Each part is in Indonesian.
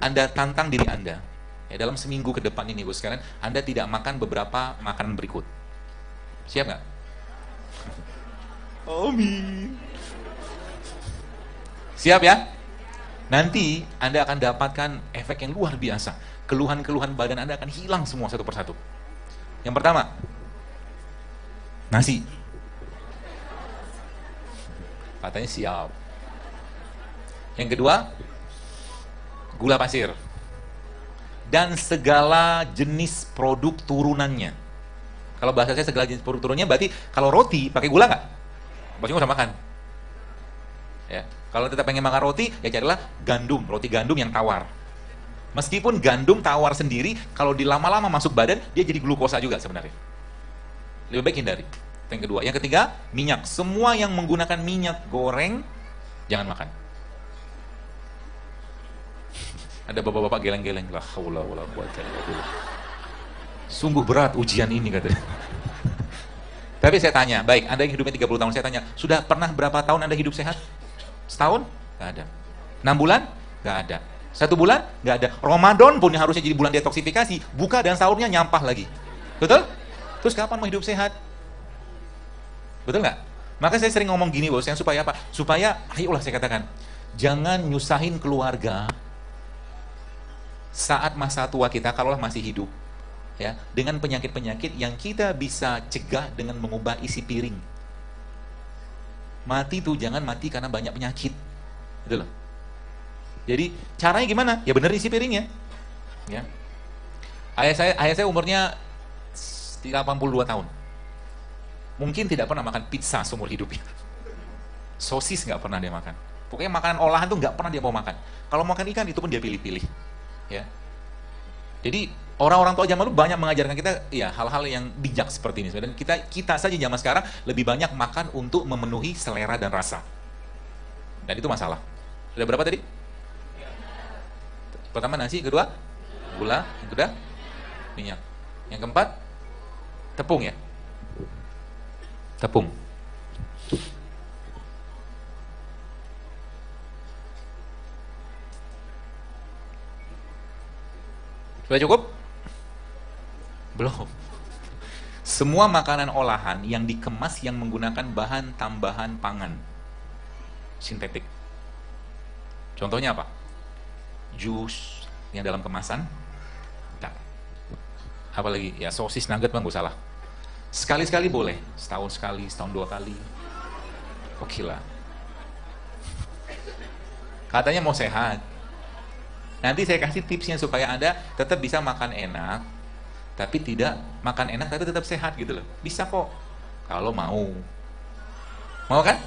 Anda tantang diri Anda. Ya, dalam seminggu ke depan ini, Bos sekalian, Anda tidak makan beberapa makanan berikut. Siap nggak? Amin. Siap ya? Nanti Anda akan dapatkan efek yang luar biasa. Keluhan-keluhan badan Anda akan hilang semua satu persatu. Yang pertama, nasi. Katanya siap. Yang kedua, gula pasir. Dan segala jenis produk turunannya. Kalau bahasa saya segala jenis produk turunannya berarti kalau roti pakai gula nggak? Berarti nggak usah makan. Ya. Kalau tetap pengen makan roti, ya carilah gandum, roti gandum yang tawar. Meskipun gandum tawar sendiri, kalau dilama-lama masuk badan, dia jadi glukosa juga sebenarnya. Lebih baik hindari. Itu yang kedua. Yang ketiga, minyak. Semua yang menggunakan minyak goreng, jangan makan. Ada bapak-bapak geleng-geleng. La haula wala quwata illa billah. Sungguh berat ujian ini katanya. Tapi saya tanya, baik, Anda yang hidupnya 30 tahun, saya tanya, sudah pernah berapa tahun Anda hidup sehat? Setahun? Gak ada. 6 bulan? Gak ada. 1 bulan? Gak ada. Ramadan pun yang harusnya jadi bulan detoksifikasi, buka dan sahurnya nyampah lagi. Betul? Terus kapan mau hidup sehat? Betul nggak? Maka saya sering ngomong gini, Bos, yang supaya apa? Supaya, ayolah saya katakan, jangan nyusahin keluarga saat masa tua kita, kalaulah masih hidup, ya, dengan penyakit-penyakit yang kita bisa cegah dengan mengubah isi piring. Mati tuh jangan mati karena banyak penyakit, gitu loh. Jadi caranya gimana? Ya bener isi piringnya. Ya. Ayah saya umurnya 82 tahun. Mungkin tidak pernah makan pizza seumur hidupnya. Sosis nggak pernah dia makan. Pokoknya makanan olahan tuh nggak pernah dia mau makan. Kalau makan ikan itu pun dia pilih-pilih. Ya. Jadi orang-orang tua zaman dulu banyak mengajarkan kita ya hal-hal yang bijak seperti ini. Dan kita saja zaman sekarang lebih banyak makan untuk memenuhi selera dan rasa. Dan itu masalah. Sudah berapa tadi? Pertama nasi, kedua gula, yang kedua minyak. Yang keempat tepung ya. Tepung. Sudah cukup? Belum. Semua makanan olahan yang dikemas yang menggunakan bahan tambahan pangan sintetik. Contohnya apa? Jus yang dalam kemasan. Tak. Apalagi ya sosis nugget bang, gak salah. Sekali-sekali boleh, setahun sekali, setahun 2 kali. Oke lah. Katanya mau sehat. Nanti saya kasih tipsnya supaya Anda tetap bisa makan enak, tapi tidak makan enak tapi tetap sehat gitu loh. Bisa kok, kalau mau. Mau kan?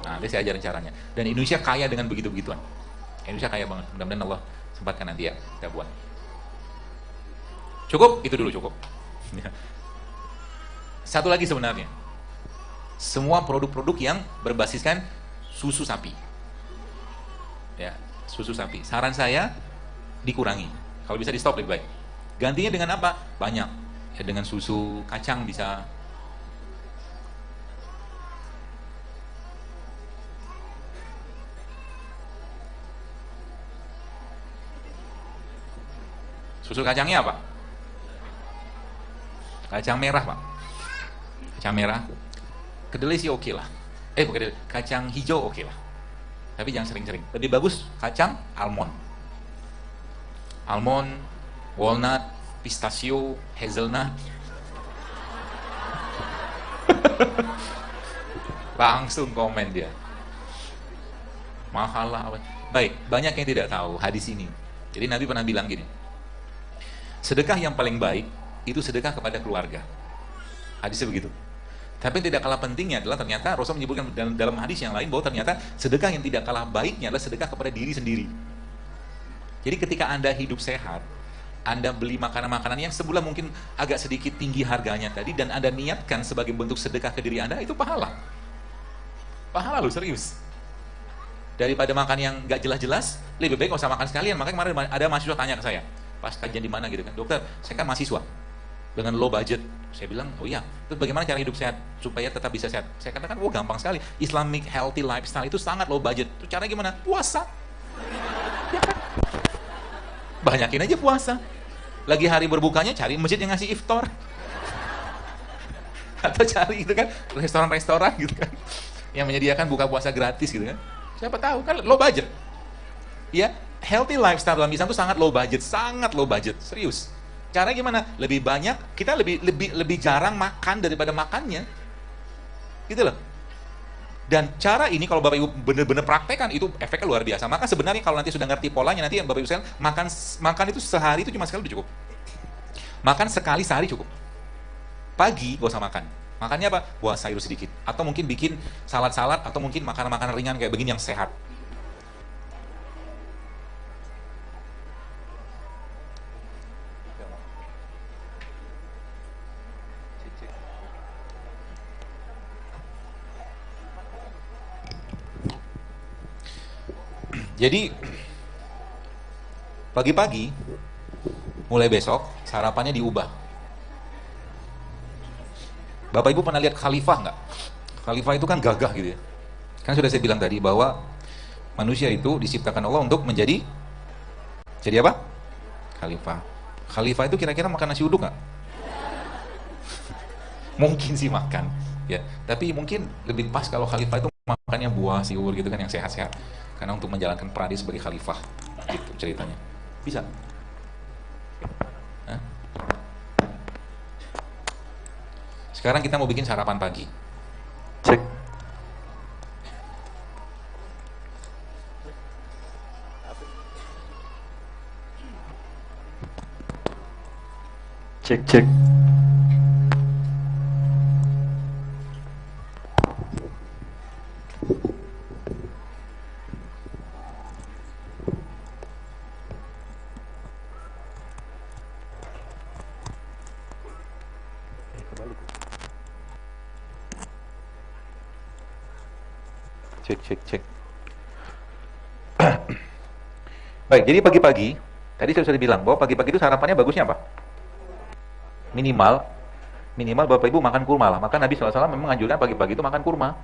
Nah, nanti saya ajarin caranya. Dan Indonesia kaya dengan begitu-begituan. Indonesia kaya banget. Mudah-mudahan Allah sempatkan nanti ya kita buat. Cukup? Itu dulu cukup. Satu lagi sebenarnya. Semua produk-produk yang berbasiskan susu sapi. Ya, susu sapi. Saran saya dikurangi. Kalau bisa di stop lebih baik. Gantinya dengan apa? Banyak. Ya, dengan susu kacang bisa. Susu kacangnya apa? Kacang merah, Pak. Kacang merah. Kedelai sih oke lah. Bukan kedelai, kacang hijau oke lah. Tapi jangan sering-sering. Lebih bagus kacang almond. Almond, walnut, pistachio, hazelnut. Langsung komen dia. Mahal lah. Baik, banyak yang tidak tahu hadis ini. Jadi Nabi pernah bilang gini. Sedekah yang paling baik itu sedekah kepada keluarga. Hadisnya begitu. Tapi yang tidak kalah pentingnya adalah ternyata Rasul menyebutkan dalam hadis yang lain bahwa ternyata sedekah yang tidak kalah baiknya adalah sedekah kepada diri sendiri. Jadi ketika Anda hidup sehat, Anda beli makanan-makanan yang sebulan mungkin agak sedikit tinggi harganya tadi dan Anda niatkan sebagai bentuk sedekah ke diri Anda, itu pahala. Pahala loh, serius. Daripada makan yang gak jelas-jelas, lebih baik gak usah makan sekalian. Makanya kemarin ada mahasiswa tanya ke saya, pas kajian di mana gitu kan, dokter, saya kan mahasiswa dengan low budget. Saya bilang, oh iya, terus bagaimana cara hidup sehat supaya tetap bisa sehat? Saya katakan, oh gampang sekali, Islamic healthy lifestyle itu sangat low budget. Itu caranya gimana? Puasa. Ya kan? Banyakin aja puasa. Lagi hari berbukanya cari masjid yang ngasih iftar. Atau cari gitu kan, restoran-restoran gitu kan, yang menyediakan buka puasa gratis gitu kan. Siapa tahu kan low budget. Ya, healthy lifestyle dalam Islam itu sangat low budget, serius. Caranya gimana? Lebih banyak, kita lebih jarang makan daripada makannya. Gitu loh. Dan cara ini kalau Bapak Ibu benar-benar praktekkan itu efeknya luar biasa. Maka sebenarnya kalau nanti sudah ngerti polanya, nanti yang Bapak Ibu sekalian makan itu sehari itu cuma sekali udah cukup. Makan sekali sehari cukup. Pagi gak usah makan. Makannya apa? Buah sayur sedikit. Atau mungkin bikin salad-salad, atau mungkin makanan-makanan ringan kayak begini yang sehat. Jadi pagi-pagi mulai besok sarapannya diubah. Bapak Ibu pernah lihat khalifah nggak? Khalifah itu kan gagah gitu ya. Kan sudah saya bilang tadi bahwa manusia itu diciptakan Allah untuk jadi apa? Khalifah. Khalifah itu kira-kira makan nasi uduk nggak? Mungkin sih makan, ya. Tapi mungkin lebih pas kalau khalifah itu makannya buah, sayur gitu kan yang sehat-sehat. Karena untuk menjalankan peran dia sebagai khalifah, gitu ceritanya. Bisa. Hah? Sekarang kita mau bikin sarapan pagi. Cek. Cek. Cek. Baik, jadi pagi-pagi, tadi saya sudah bilang bahwa pagi-pagi itu sarapannya bagusnya apa? Minimal Bapak Ibu makan kurma lah. Maka Nabi SAW memang menganjurkan pagi-pagi itu makan kurma.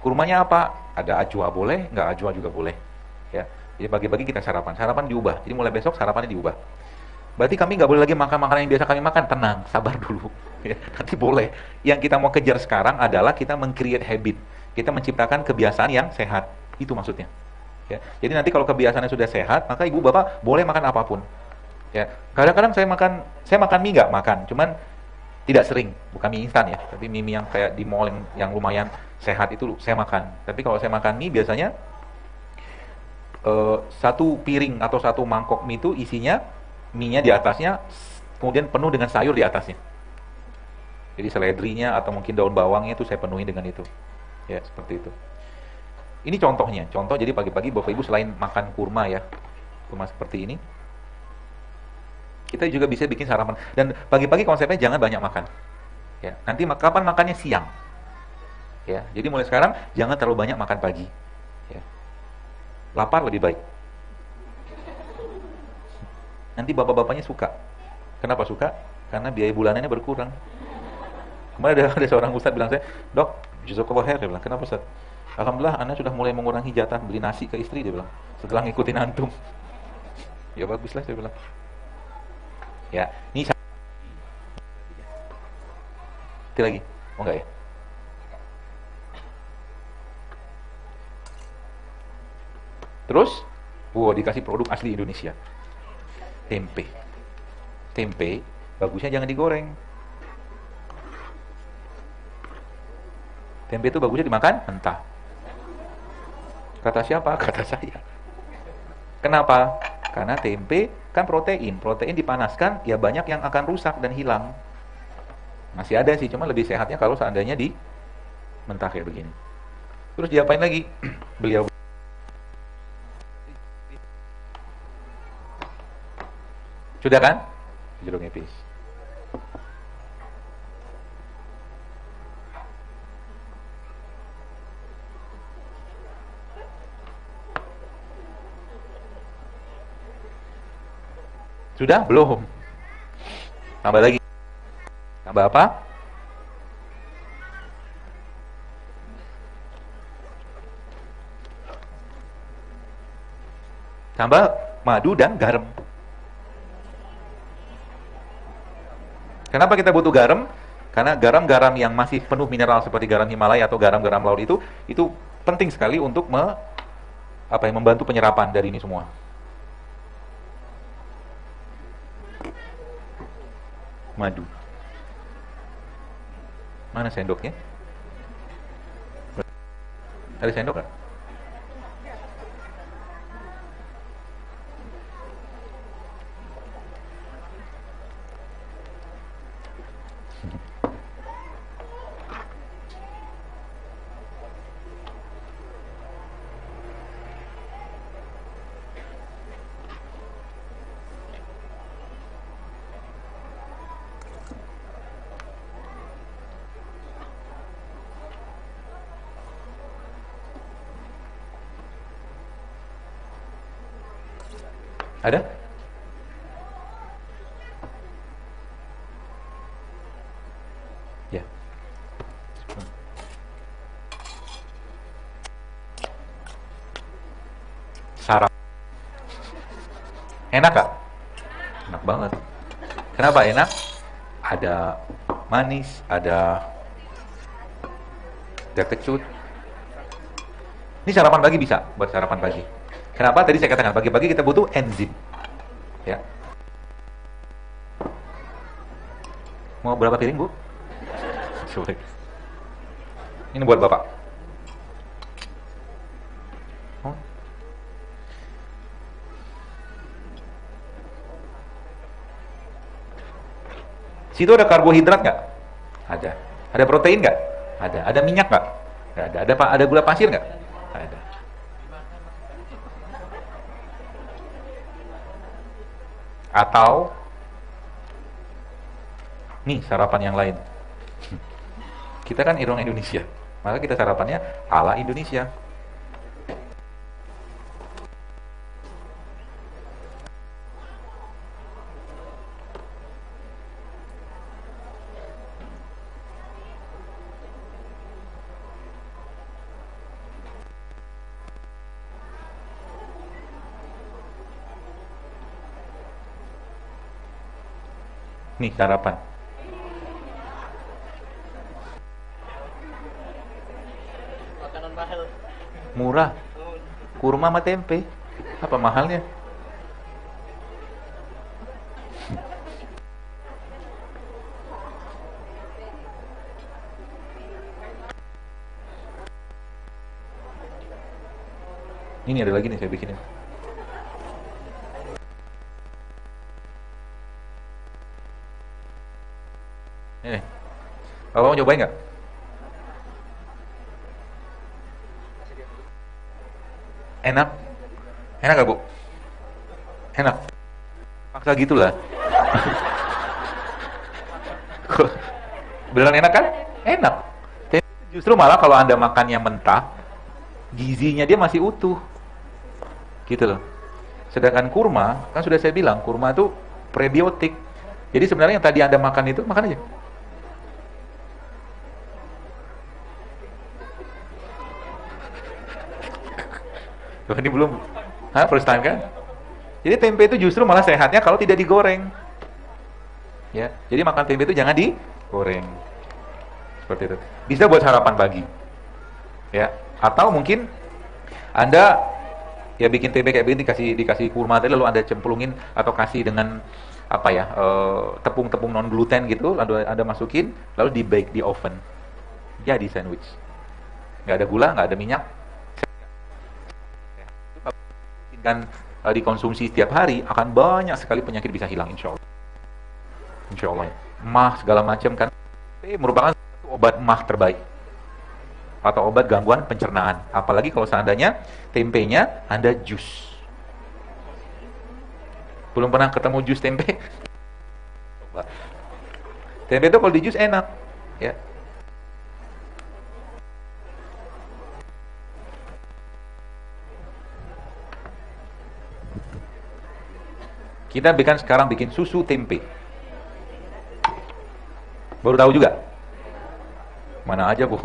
Kurmanya apa? Ada ajwa boleh, nggak ajwa juga boleh. Ya, jadi pagi-pagi kita sarapan diubah. Jadi mulai besok sarapannya diubah. Berarti kami nggak boleh lagi makan makanan yang biasa kami makan. Tenang, sabar dulu. Ya, nanti boleh. Yang kita mau kejar sekarang adalah kita meng-create habit. Kita menciptakan kebiasaan yang sehat. Itu maksudnya. Ya. Jadi nanti kalau kebiasaannya sudah sehat, maka ibu bapak boleh makan apapun. Ya. Kadang-kadang saya makan mie nggak makan, cuman tidak sering, bukan mie instan ya, tapi mie yang kayak di mall yang lumayan sehat itu saya makan. Tapi kalau saya makan mie biasanya satu piring atau satu mangkok mie itu isinya mie-nya di atasnya, kemudian penuh dengan sayur di atasnya. Jadi seledrinya atau mungkin daun bawangnya itu saya penuhi dengan itu. Ya, seperti itu. Ini contohnya. Contoh jadi pagi-pagi Bapak Ibu selain makan kurma ya, kurma seperti ini, kita juga bisa bikin sarapan. Dan pagi-pagi konsepnya jangan banyak makan. Ya, nanti kapan makannya siang. Ya, jadi mulai sekarang jangan terlalu banyak makan pagi. Ya. Lapar lebih baik. Nanti bapak-bapaknya suka. Kenapa suka? Karena biaya bulanannya berkurang. Kemarin ada seorang ustadz bilang saya, "Dok, jazakallahu khair," dia bilang. "Kenapa ustadz?" "Alhamdulillah, Anda sudah mulai mengurangi jatah beli nasi ke istri," dia bilang. "Setelah ngikutin antum." Ya baguslah saya bilang. Ya, ini lagi. Oh enggak ya? Terus, dikasih produk asli Indonesia. Tempe bagusnya jangan digoreng. Tempe itu bagusnya dimakan mentah. Kata siapa? Kata saya. Kenapa? Karena tempe kan protein dipanaskan ya banyak yang akan rusak dan hilang. Masih ada sih, cuma lebih sehatnya kalau seandainya di mentah kayak begini. Terus diapain lagi? Beliau sudah kan? Jeruk nipis. Sudah? Belum. Tambah lagi. Tambah apa? Tambah madu dan garam. Kenapa kita butuh garam? Karena garam-garam yang masih penuh mineral seperti garam Himalaya atau garam-garam laut itu penting sekali untuk membantu penyerapan dari ini semua. Madu. Mana sendoknya? Ada sendok nggak? Ada? Ya. Sarap. Enak gak? Enak banget. Kenapa enak? Ada manis, ada kecut. Ini sarapan pagi bisa, buat sarapan pagi. Kenapa? Tadi saya katakan, pagi-pagi kita butuh enzim. Ya. Mau berapa piring, Bu? Sorry. Ini buat Bapak. Oh. Situ ada karbohidrat nggak? Ada. Ada protein nggak? Ada. Ada minyak nggak? Nggak ada. Ada gula pasir nggak? Ada. Atau nih sarapan yang lain. Kita kan orang Indonesia, maka kita sarapannya ala Indonesia. Nih sarapan. Makanan mahal. Murah. Kurma sama tempe. Apa mahalnya? Ini ada lagi nih saya bikinin. Ini. Bapak mau cobain nggak? Enak? Enak gak, Bu? Enak? Paksa gitulah. Beneran enak kan? Enak. Justru malah kalau Anda makannya mentah, gizinya dia masih utuh. Gitu loh. Sedangkan kurma, kan sudah saya bilang, kurma itu prebiotik. Jadi sebenarnya yang tadi Anda makan itu, makan aja. Tuh, ini belum, first time kan? Jadi tempe itu justru malah sehatnya kalau tidak digoreng. Ya, jadi makan tempe itu jangan digoreng. Seperti itu. Bisa buat sarapan pagi. Ya, atau mungkin Anda ya bikin tempe kayak begini dikasih kurma tadi lalu Anda cemplungin atau kasih dengan apa ya? Tepung-tepung non gluten gitu, lalu Anda masukin lalu di bake di oven. Jadi sandwich. Nggak ada gula, nggak ada minyak. Dan dikonsumsi setiap hari akan banyak sekali penyakit bisa hilang insya Allah. Insya Allah. Mah segala macam kan merupakan obat mah terbaik atau obat gangguan pencernaan. Apalagi kalau seandainya tempenya Anda jus. Belum pernah ketemu jus tempe? Coba. Tempe itu kalau di jus enak, ya. Kita sekarang bikin susu tempe. Baru tahu juga? Mana aja, Bu?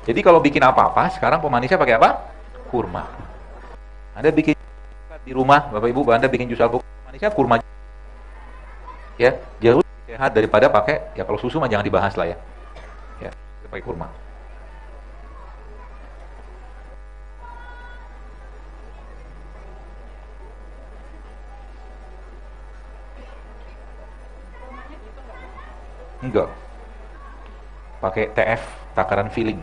Jadi kalau bikin apa-apa, sekarang pemanisnya pakai apa? Kurma. Anda bikin di rumah, Bapak Ibu, Anda bikin jus alpukat, pemanisnya kurma. Ya, jauh lebih sehat daripada pakai, ya kalau susu mah jangan dibahas lah ya. Ya, pakai kurma. Enggak. Pakai TF, takaran filling.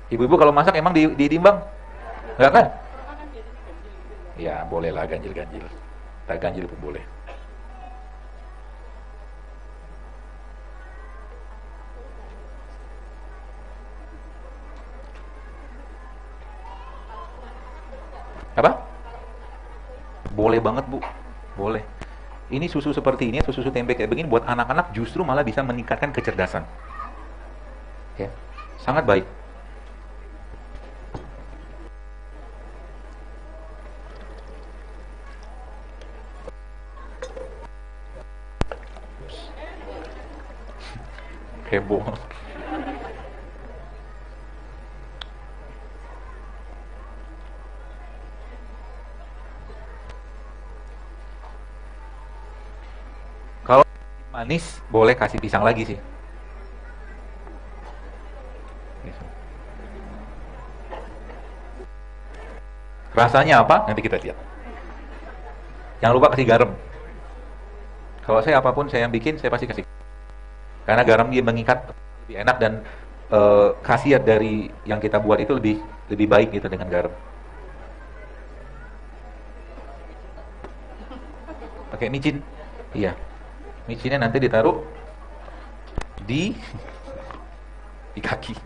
Ibu-ibu kalau masak emang ditimbang? Enggak kan? Ya, boleh lah ganjil-ganjil. Tak ganjil pun boleh. Apa? Boleh banget, Bu. Boleh. Ini susu seperti ini, atau susu tempe kayak begini buat anak-anak justru malah bisa meningkatkan kecerdasan. Ya. Sangat baik. Heboh. Kalau manis boleh kasih pisang lagi sih. Rasanya apa? Nanti kita lihat. Jangan lupa kasih garam. Kalau saya apapun saya yang bikin, saya pasti kasih. Karena garam dia mengikat lebih enak dan khasiat dari yang kita buat itu lebih baik gitu dengan garam. Pakai micin, iya. Micinnya nanti ditaruh di kaki.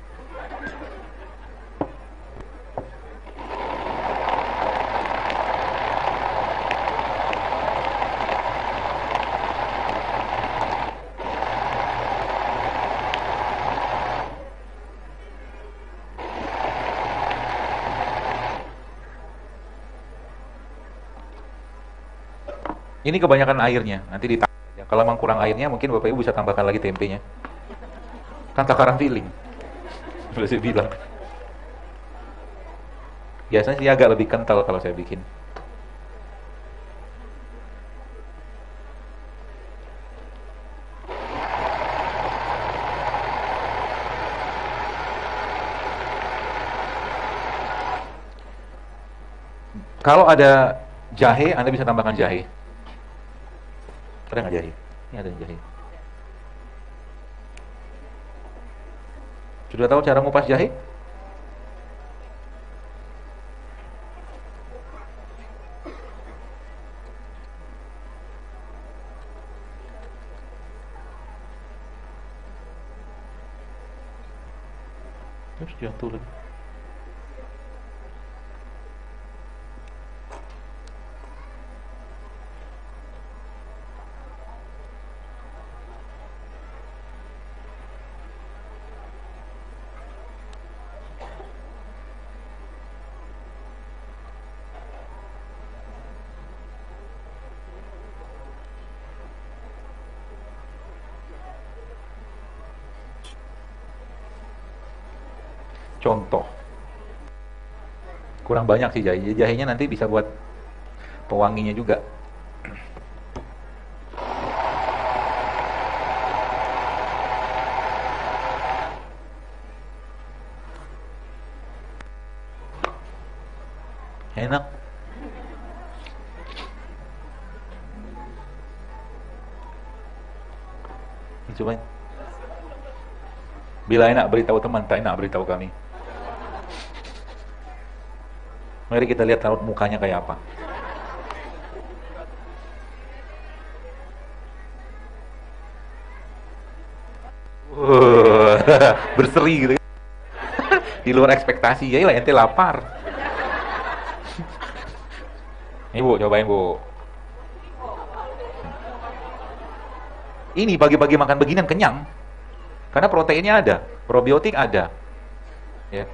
Ini kebanyakan airnya, nanti ditambah aja. Kalau memang kurang airnya, mungkin Bapak Ibu bisa tambahkan lagi tempenya. Kan takaran filling. Sudah saya bilang. Biasanya sih agak lebih kental kalau saya bikin. Kalau ada jahe, Anda bisa tambahkan jahe. Ada nggak jahe? Ini ada jahe. Sudah tahu cara ngupas jahe? Terus jatuh lagi. Contoh. Kurang banyak sih jahe. Jahenya nanti bisa buat pewanginya juga. Enak. Ini cobain. Bila enak beritahu teman, tak enak beritahu kami. Mari kita lihat raut mukanya kayak apa. Berseri gitu. Di luar ekspektasi. Ya lah, ente lapar. Ini Bu, cobain Bu. Ini pagi-pagi makan beginian kenyang. Karena proteinnya ada, probiotik ada. Ya.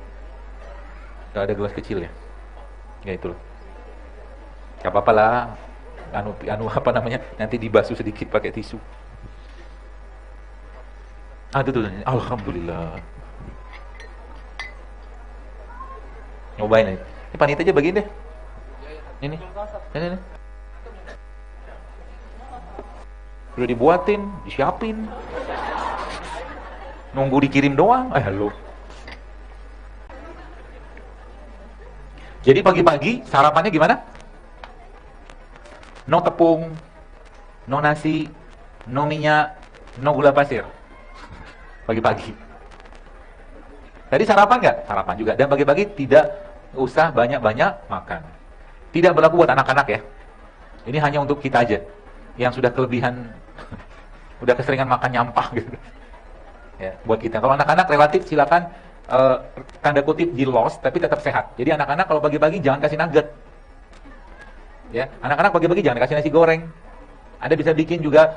Gak ada gelas kecil ya. Ya itu loh. Gak apa-apa lah. Anu apa namanya? Nanti dibasuh sedikit pakai tisu. Tuh, alhamdulillah. Nyobain nih. Ini panitia aja bagiin deh. Ini. Udah dibuatin, disiapin. Nunggu dikirim doang. Lu. Jadi pagi-pagi sarapannya gimana? No tepung, no nasi, no minyak, no gula pasir. Pagi-pagi. Tadi sarapan nggak? Sarapan juga. Dan pagi-pagi tidak usah banyak-banyak makan. Tidak berlaku buat anak-anak ya. Ini hanya untuk kita aja yang sudah kelebihan, udah keseringan makan nyampah gitu. Ya, buat kita. Kalau anak-anak relatif silakan tanda kutip di lost tapi tetap sehat. Jadi anak-anak kalau pagi-pagi jangan kasih nugget. Ya, anak-anak pagi-pagi jangan kasih nasi goreng. Anda bisa bikin juga,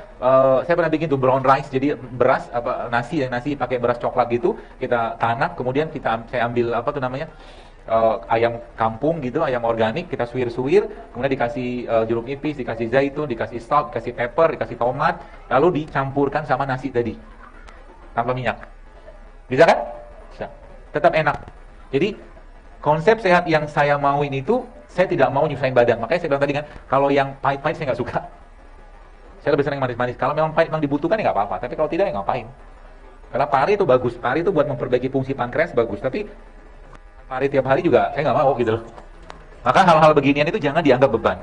saya pernah bikin tuh brown rice, jadi beras nasi pakai beras coklat gitu, kita tanak, kemudian saya ambil ayam kampung gitu, ayam organik, kita suwir-suwir, kemudian dikasih jeruk nipis, dikasih zaitun, dikasih salt, dikasih pepper, dikasih tomat, lalu dicampurkan sama nasi tadi tanpa minyak. Bisa kan? Bisa. Tetap enak. Jadi konsep sehat yang saya mauin itu, saya tidak mau nyusahin badan. Makanya saya bilang tadi kan, kalau yang pahit-pahit saya nggak suka. Saya lebih senang manis-manis. Kalau memang pahit memang dibutuhkan ya nggak apa-apa. Tapi kalau tidak ya ngapain? Karena pari itu bagus. Pari itu buat memperbaiki fungsi pankreas bagus. Tapi pari tiap hari juga saya nggak mau gitu loh. Maka hal-hal beginian itu jangan dianggap beban.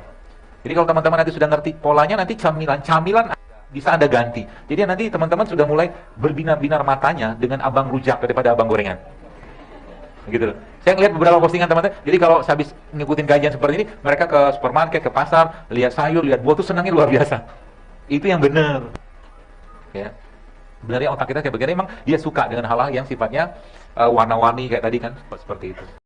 Jadi kalau teman-teman nanti sudah ngerti polanya, nanti camilan bisa Anda ganti. Jadi nanti teman-teman sudah mulai berbinar-binar matanya dengan abang rujak daripada abang gorengan. Gitu loh. Saya ngeliat beberapa postingan teman-teman. Jadi kalau habis ngikutin kajian seperti ini, mereka ke supermarket, ke pasar, lihat sayur, lihat buah tuh senangnya luar biasa. Itu yang benar. Ya. Sebenarnya otak kita kayak begini, emang dia suka dengan hal-hal yang sifatnya warna-warni kayak tadi kan, seperti itu.